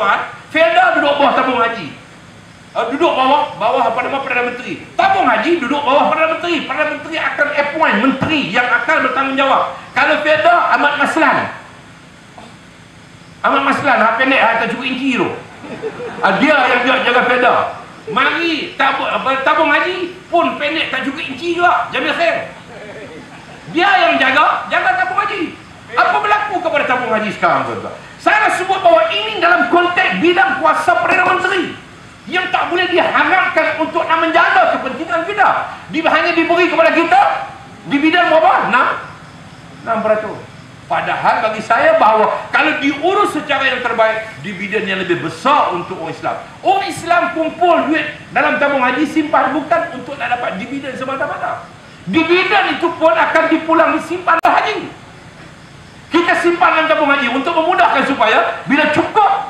tuan-tuan, Felda duduk bawah tabung haji. Duduk bawah apa nama Perdana Menteri. Tabung haji duduk bawah Perdana Menteri. Perdana Menteri akan appoint menteri yang akan bertanggungjawab. Kalau Felda, Ahmad Maslan. Ahmad Maslan, pendek, tak cukup inci tu. Dia yang jaga Felda. Mari tabung haji pun pendek, tak cukup inci juga. Jamil Khair. Dia yang jaga tabung haji. Apa berlaku kepada tabung haji sekarang, tuan-tuan? Saya nak sebut bahawa ini dalam konteks bidang kuasa Perdana Menteri yang tak boleh diharapkan untuk nak menjaga kepentingan kita. Dia hanya diberi kepada kita di bidang berapa? 6%. Padahal bagi saya bahawa kalau diurus secara yang terbaik, dividen yang lebih besar untuk orang Islam. Orang Islam kumpul duit dalam tabung haji, simpan bukan untuk nak dapat dividen semata-mata. Dividen itu pun akan dipulang disimpan haji. Kita simpan dalam tabung haji untuk memudahkan supaya bila cukup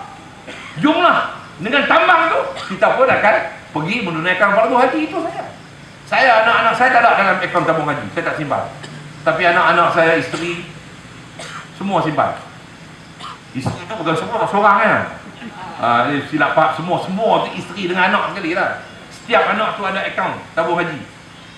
jumlah dengan tambang tu, kita pun akan pergi menunaikan fardu haji. Itu saja. Saya, anak-anak saya tak ada dalam akaun tabung haji. Saya tak simpan. Tapi anak-anak saya, isteri, semua simpan. Isteri tu bukan semua seorang kan. Silap pak, semua tu isteri dengan anak sekali lah. Setiap anak tu ada akaun tabung haji.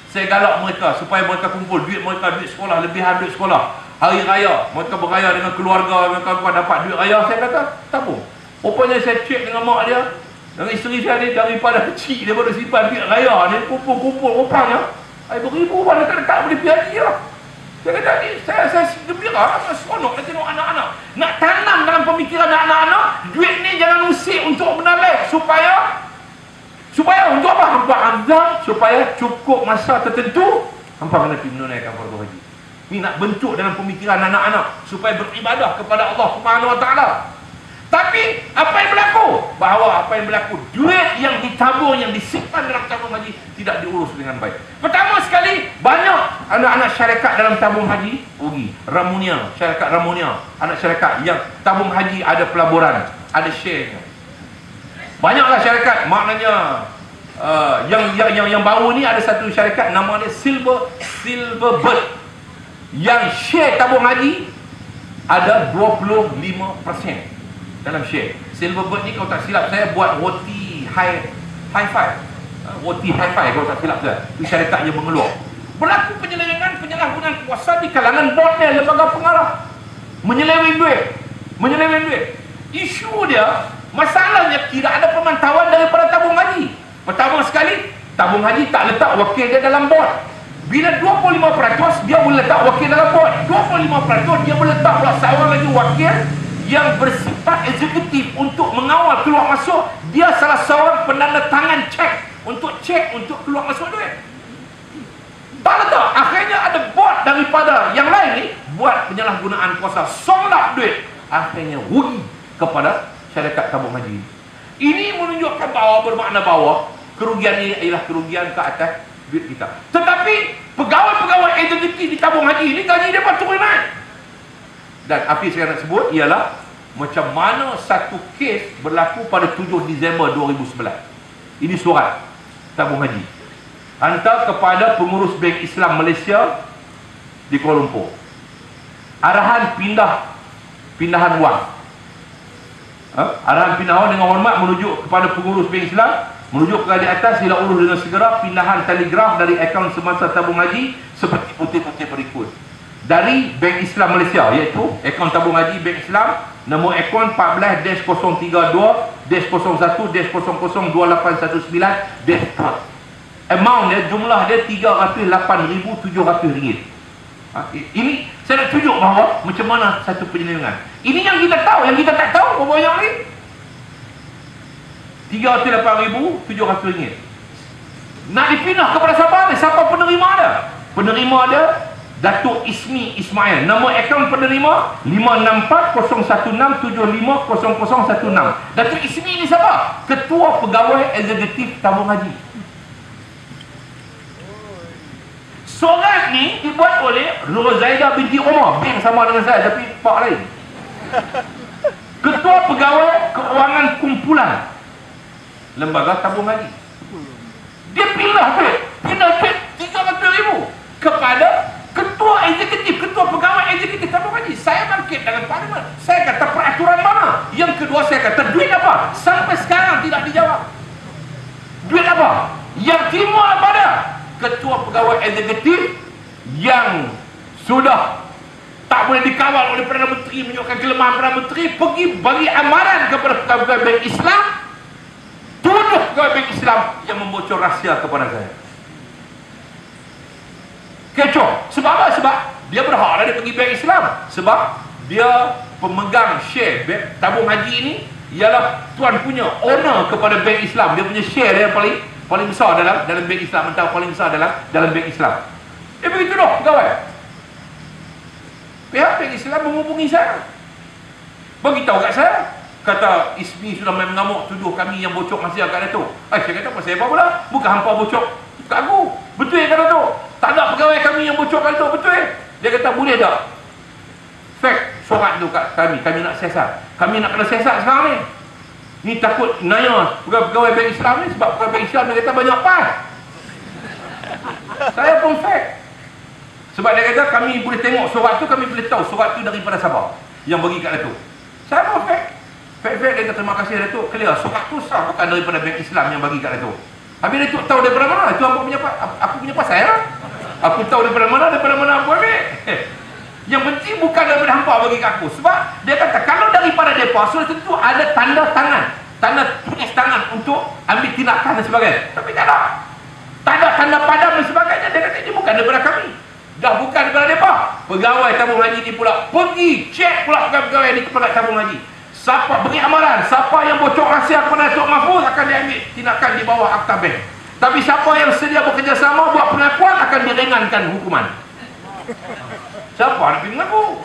Saya galak mereka supaya mereka kumpul duit mereka, duit sekolah, lebihan duit sekolah. Hari raya, mereka beraya dengan keluarga, mereka dapat duit raya. Saya kata, tabung. Rupanya saya cek dengan mak dia, dengan isteri saya ni, daripada kecil dia baru simpan duit raya ni, kumpul-kumpul. Rupanya beribu pada dekat-dekat boleh pergi haji lah. Saya kata ni, saya gembira, seronok nak tengok anak-anak. Nak tanam dalam pemikiran anak-anak, duit ni jangan usik untuk benda lain. Supaya untuk apa? Hampa azam, supaya cukup masa tertentu, hampa kena pergi menunaikan fardu haji. Ni nak bentuk dalam pemikiran anak-anak supaya beribadah kepada Allah Subhanahu Wa Taala. Tapi apa yang berlaku? Bahawa apa yang berlaku, duit yang ditabung, yang disimpan dalam tabung haji tidak diurus dengan baik. Pertama sekali, banyak anak-anak syarikat dalam tabung haji rugi. Ramunia, syarikat Ramunia, anak syarikat yang tabung haji ada pelaburan, ada share. Banyaklah syarikat, maknanya yang baru ni ada satu syarikat nama dia Silverbird. Yang share tabung haji ada 25% dalam share. Silverbird ni kalau tak silap saya buat roti hi-fi. Roti hi-fi kalau tak silap saya. Itu syarikat yang mengeluar. Berlaku penyalahgunaan kuasa di kalangan boardnya, lembaga pengarah. Menyeleweng duit. Isu dia, masalahnya tidak ada pemantauan daripada tabung haji. Pertama sekali, tabung haji tak letak wakil dia dalam board. Bila 25% dia boleh letak wakil dalam board, 25% dia boleh letak pula seorang lagi wakil yang bersifat eksekutif untuk mengawal keluar masuk. Dia salah seorang penanda tangan cek untuk keluar masuk duit. Tak letak. Akhirnya ada board daripada yang lain ni buat penyalahgunaan kuasa, solap duit, akhirnya rugi kepada syarikat tabung haji. Ini menunjukkan bahawa, bermakna bahawa kerugian ini ialah kerugian ke atas duit kita. Tetapi pegawai-pegawai eksekutif di tabung haji ini gaji dia turun naik. Dan apa saya nak sebut ialah macam mana satu kes berlaku pada 7 Disember 2011. Ini surat tabung haji hantar kepada pengurus Bank Islam Malaysia di Kuala Lumpur. Arahan pindahan wang. Arahan pindahan dengan hormat menuju kepada pengurus Bank Islam, menuju ke di atas, sila urus dengan segera pindahan telegraf dari akaun semasa tabung haji seperti putih-putih berikut. Dari Bank Islam Malaysia, iaitu akaun tabung haji Bank Islam, nombor akaun 14-032-00-002819-. Amount dia, jumlah dia RM308,700. Ini saya nak tunjuk bahawa macam mana satu penyelewengan. Ini yang kita tahu, yang kita tak tahu berapa banyak ni? RM308,700. Nak dipindah kepada siapa ni? Siapa penerima dia? Penerima dia Datuk Ismi Ismail. Nama akaun penerima 564-016-750016. Datuk Ismi ni siapa? Ketua Pegawai Eksekutif Tabung Haji. Surat ni dibuat oleh Rozaidah binti Omar. Bank sama dengan saya tapi pak lain. Ketua Pegawai Keuangan Kumpulan Lembaga Tabung Haji. Dia pindah duit RM300,000 kepada Ketua Pegawai Eksekutif Tabung Haji. Saya bangkit dalam parlimen. Saya kata peraturan mana Yang kedua saya kata, duit apa? Sampai sekarang tidak dijawab. Duit apa? Yang timur pada ketua pegawai eksekutif yang sudah tak boleh dikawal oleh Perdana Menteri, menunjukkan kelemahan Perdana Menteri, pergi bagi amaran kepada pegawai bank Islam, tuduh pegawai bank Islam yang membocor rahsia kepada saya. Kecoh. Sebab apa? Sebab dia berhak dia pergi bank Islam. Sebab dia pemegang share tabung haji ini ialah tuan punya owner kepada bank Islam. Dia punya share dia yang paling besar dalam bank Islam, atau paling besar dalam bank Islam. Dia begitu dah pegawai. Pihak bank Islam menghubungi saya, beritahu kat saya, kata Ismi sudah main mengamuk, tuduh kami yang bocor rahsia kat Datuk. Saya kata, pasal apa pula? Bukan hampa bocor kat aku. Betul kat Datuk? Tak ada pegawai kami yang bocor kat Datuk, betul? Dia kata, boleh tak fax surat tu kat kami nak siasat. Kami nak kena siasat sekarang ni. Ni takut naya pegawai bank Islam ni, sebab pegawai bank Islam dia kata banyak pas. Saya pun fax. Sebab dia kata kami boleh tengok surat tu, kami boleh tahu surat tu daripada siapa yang bagi kat Datuk. Saya pun fax. Fax dia kata, terima kasih Datuk, clear, surat tu sah, bukan daripada bank Islam yang bagi kat Datuk. Habis Datuk tahu daripada mana? Itu aku punya pasal lah. Aku tahu daripada mana aku ambil. Yang penting bukan daripada hampa bagi kat aku. Sebab dia kata kalau daripada mereka sudah tentu ada tanda tangan, tanda tulis tangan untuk ambil tindakan dan sebagainya. Tapi tak ada. Tak ada tanda padam dan sebagainya. Dia kata ini bukan daripada kami. Dah bukan daripada mereka. Pegawai tabung haji ni pula pergi cek pula pegawai ni kepada tabung haji. Siapa beri amaran, siapa yang bocor rahsia kepada Datuk Mahfuz akan diambil tindakan di bawah Akta Bank. Tapi siapa yang sedia bekerjasama buat pengakuan akan diringankan hukuman. Siapa nak pergi mengaku?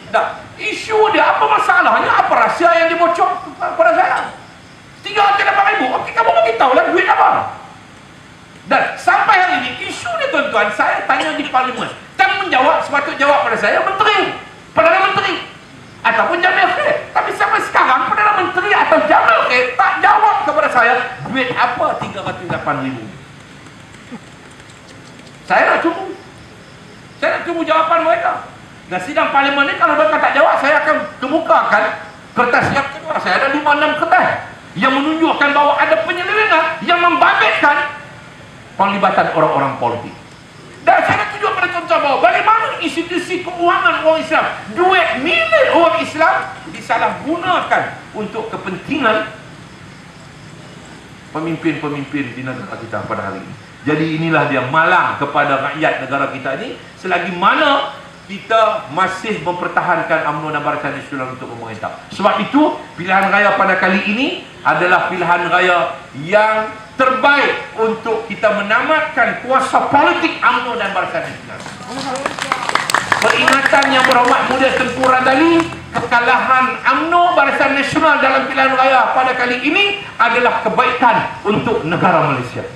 Tak. Isu dia apa masalahnya? Apa rahsia yang dibocor kepada saya? 308,000. Okey, kamu beritahu lah duit apa? Dan sampai hari ini isu ni tuan-tuan, saya tanya di parlimen. Tanggungjawab sepatutnya jawab pada saya Menteri, Perdana Menteri ataupun Jamil Khair. Tapi sampai sekarang Perdana Menteri atau Jamil Khair tak jawab kepada saya duit apa 308,000. Saya nak tunggu jawapan mereka. Dan sidang parlimen ni kalau mereka tak jawab, saya akan kemukakan kertas yang kedua. Saya ada 5-6 kertas yang menunjukkan bahawa ada penyelewengan yang membabitkan penglibatan orang-orang politik. Dan saya tunjuk pada contoh bahawa bagaimana institusi keuangan orang Islam, duit milik orang Islam disalahgunakan untuk kepentingan pemimpin-pemimpin di negara kita pada hari ini. Jadi inilah dia malang kepada rakyat negara kita ini, selagi mana kita masih mempertahankan UMNO dan Barisan Nasional untuk pemerintah. Sebab itu pilihan raya pada kali ini adalah pilihan raya yang terbaik untuk kita menamatkan kuasa politik UMNO dan Barisan Nasional. Peringatan yang berhormat Muda Tengku Radali, kekalahan UMNO Barisan Nasional dalam pilihan raya pada kali ini adalah kebaikan untuk negara Malaysia.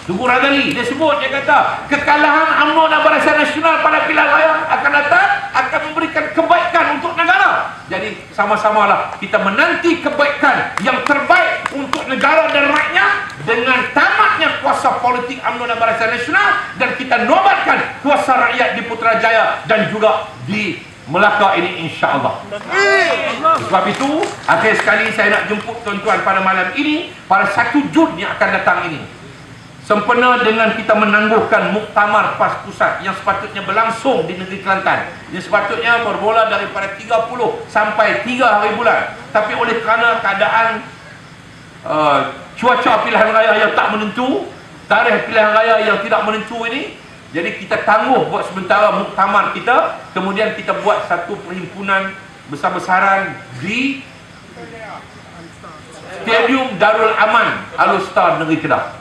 Tengku Radali, dia sebut, dia kata kekalahan UMNO dan Barisan Nasional pada pilihan raya akan datang akan memberikan kebaikan untuk negara. Jadi sama-samalah kita menanti kebaikan yang terbaik untuk negara dan rakyat dengan tamatnya kuasa politik UMNO dan Barisan Nasional, dan kita nobatkan kuasa rakyat di Putrajaya dan juga di Melaka ini, insya-Allah. Sebab itu akhir sekali saya nak jemput tuan-tuan pada malam ini, pada 1 Jun yang akan datang ini, sempena dengan kita menangguhkan muktamar PAS Pusat yang sepatutnya berlangsung di negeri Kelantan, yang sepatutnya bermula daripada 30 sampai 3 hari bulan. Tapi oleh kerana keadaan cuaca pilihan raya yang tak menentu, tarikh pilihan raya yang tidak menentu ini, jadi kita tangguh buat sementara muktamar kita, kemudian kita buat satu perhimpunan besar-besaran di Stadium Darul Aman Al-Ustaz Negeri Kedah.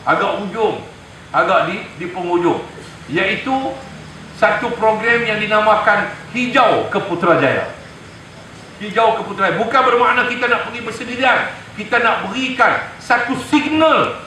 Agak ujung, agak di penghujung, iaitu satu program yang dinamakan Hijau ke Putrajaya. Hijau ke Putrajaya bukan bermakna kita nak pergi bersendirian. Kita nak berikan satu signal